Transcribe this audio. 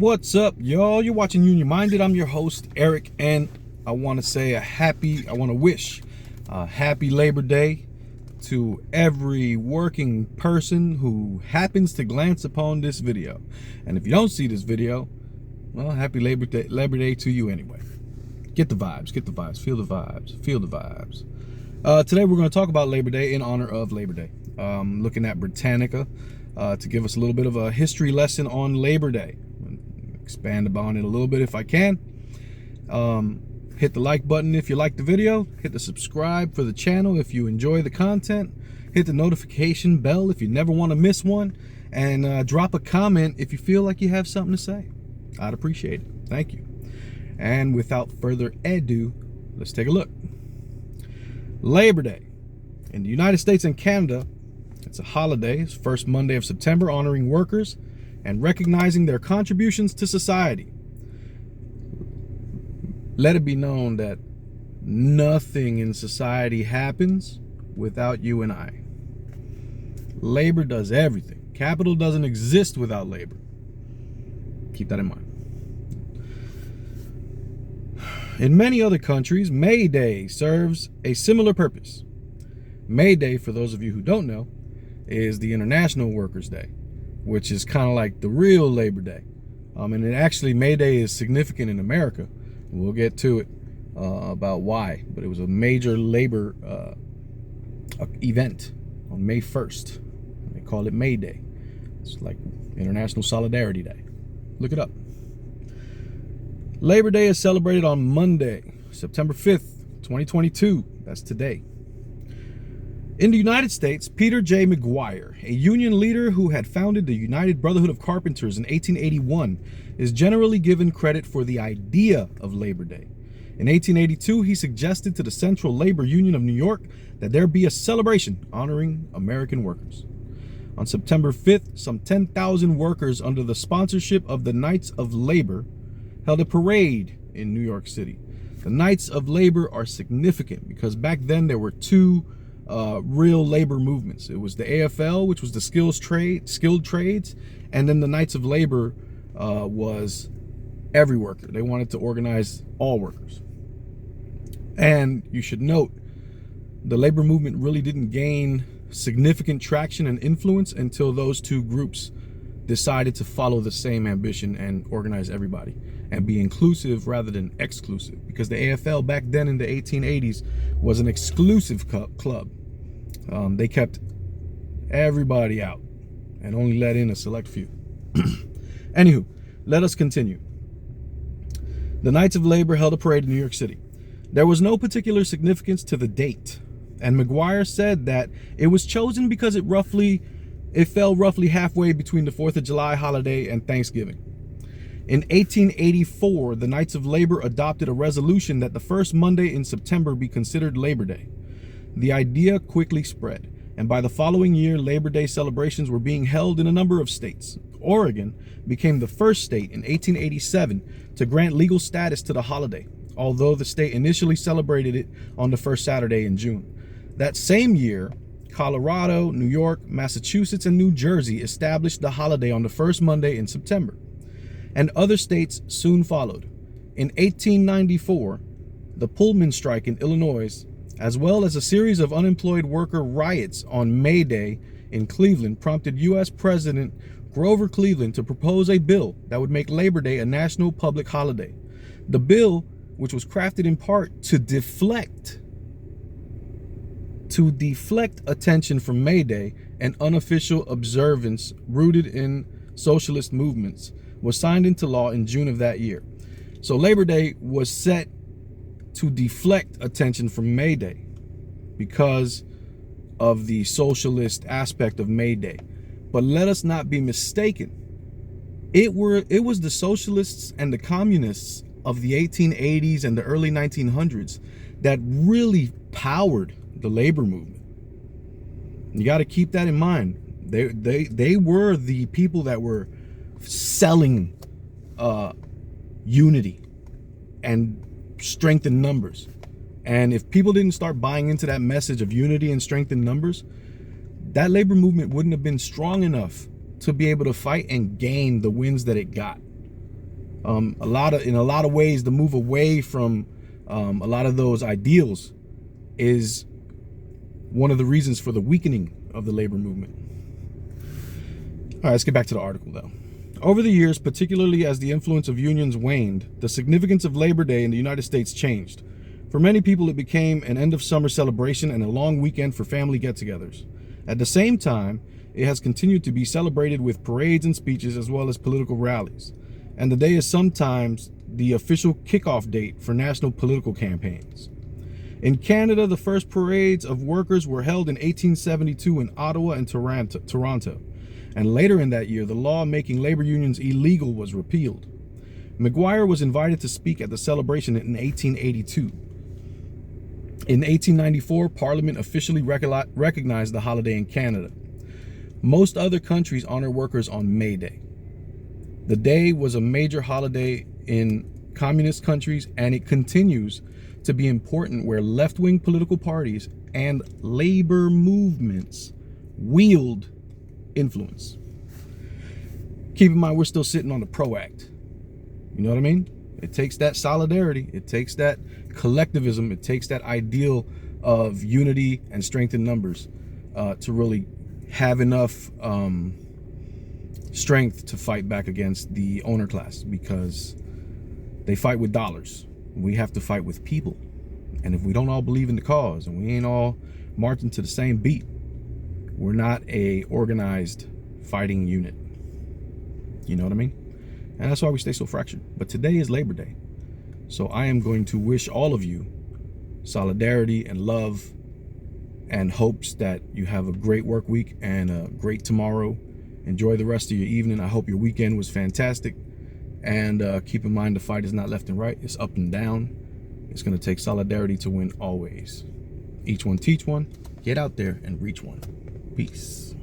What's up, y'all? You're watching Union Minded. I'm your host, Eric, and I want to wish a happy Labor Day to every working person who happens to glance upon this video. And if you don't see this video, well, happy Labor Day to you anyway. Get the vibes, feel the vibes. Today we're going to talk about Labor Day in honor of Labor Day. Looking at Britannica to give us a little bit of a history lesson on Labor Day. Expand upon it a little bit if I can. Hit the like button if you like the video. Hit the subscribe for the channel if you enjoy the content. Hit the notification bell if you never want to miss one. And drop a comment if you feel like you have something to say. I'd appreciate it. Thank you. And without further ado, let's take a look. Labor Day. In the United States and Canada, it's a holiday. It's first Monday of September, honoring workers and recognizing their contributions to society. Let it be known that nothing in society happens without you and I. Labor does everything. Capital doesn't exist without labor. Keep that in mind. In many other countries, May Day serves a similar purpose. May Day, for those of you who don't know, is the International Workers' Day, which is kind of like the real Labor Day. And it actually, May Day is significant in America. We'll get to it about why, but it was a major labor event on May 1st. They call it May Day. It's like International Solidarity Day. Look it up. Labor Day is celebrated on Monday, September 5th, 2022. That's today. In the United States, Peter J. McGuire, a union leader who had founded the United Brotherhood of Carpenters in 1881, is generally given credit for the idea of Labor Day. In 1882, he suggested to the Central Labor Union of New York that there be a celebration honoring American workers. On September 5th, some 10,000 workers under the sponsorship of the Knights of Labor held a parade in New York City. The Knights of Labor are significant because back then there were two real labor movements. It was the AFL, which was the skilled trades, and then the Knights of Labor was every worker. They wanted to organize all workers. And you should note, the labor movement really didn't gain significant traction and influence until those two groups decided to follow the same ambition and organize everybody and be inclusive rather than exclusive, because the AFL back then in the 1880s was an exclusive club. They kept everybody out and only let in a select few. Anywho, let us continue. The Knights of Labor held a parade in New York City. There was no particular significance to the date, and McGuire said that it was chosen because it fell roughly halfway between the 4th of July holiday and Thanksgiving. In 1884, the Knights of Labor adopted a resolution that the first Monday in September be considered Labor Day. The idea quickly spread, and by the following year, Labor Day celebrations were being held in a number of states. Oregon became the first state in 1887 to grant legal status to the holiday, although the state initially celebrated it on the first Saturday in June. That same year, Colorado, New York, Massachusetts, and New Jersey established the holiday on the first Monday in September, and other states soon followed. In 1894, the Pullman strike in Illinois, as well as a series of unemployed worker riots on May Day in Cleveland, prompted U.S. President Grover Cleveland to propose a bill that would make Labor Day a national public holiday. The bill, which was crafted in part to deflect attention from May Day, an unofficial observance rooted in socialist movements, was signed into law in June of that year. So Labor Day was set to deflect attention from May Day because of the socialist aspect of May Day. But let us not be mistaken. It was the socialists and the communists of the 1880s and the early 1900s that really powered the labor movement. You got to keep that in mind. They were the people that were selling unity and strength in numbers. And if people didn't start buying into that message of unity and strength in numbers, that labor movement wouldn't have been strong enough to be able to fight and gain the wins that it got. in a lot of ways, the move away from a lot of those ideals is one of the reasons for the weakening of the labor movement. All right, let's get back to the article though. Over the years, particularly as the influence of unions waned, the significance of Labor Day in the United States changed. For many people, it became an end of summer celebration and a long weekend for family get-togethers. At the same time, it has continued to be celebrated with parades and speeches as well as political rallies. And the day is sometimes the official kickoff date for national political campaigns. In Canada, the first parades of workers were held in 1872 in Ottawa and Toronto. And later in that year, the law making labor unions illegal was repealed. McGuire was invited to speak at the celebration in 1882. In 1894, Parliament officially recognized the holiday in Canada. Most other countries honor workers on May Day. The day was a major holiday in communist countries, and it continues to be important where left-wing political parties and labor movements wield influence. Keep in mind, we're still sitting on the PRO Act. You know what I mean? It takes that solidarity, it takes that collectivism, it takes that ideal of unity and strength in numbers to really have enough strength to fight back against the owner class, because they fight with dollars. We have to fight with people. And if we don't all believe in the cause and we ain't all marching to the same beat, we're not a organized fighting unit. You know what I mean? And that's why we stay so fractured. But today is Labor Day. So I am going to wish all of you solidarity and love and hopes that you have a great work week and a great tomorrow. Enjoy the rest of your evening. I hope your weekend was fantastic. And keep in mind, the fight is not left and right. It's up and down. It's going to take solidarity to win always. Each one teach one. Get out there and reach one. Peace.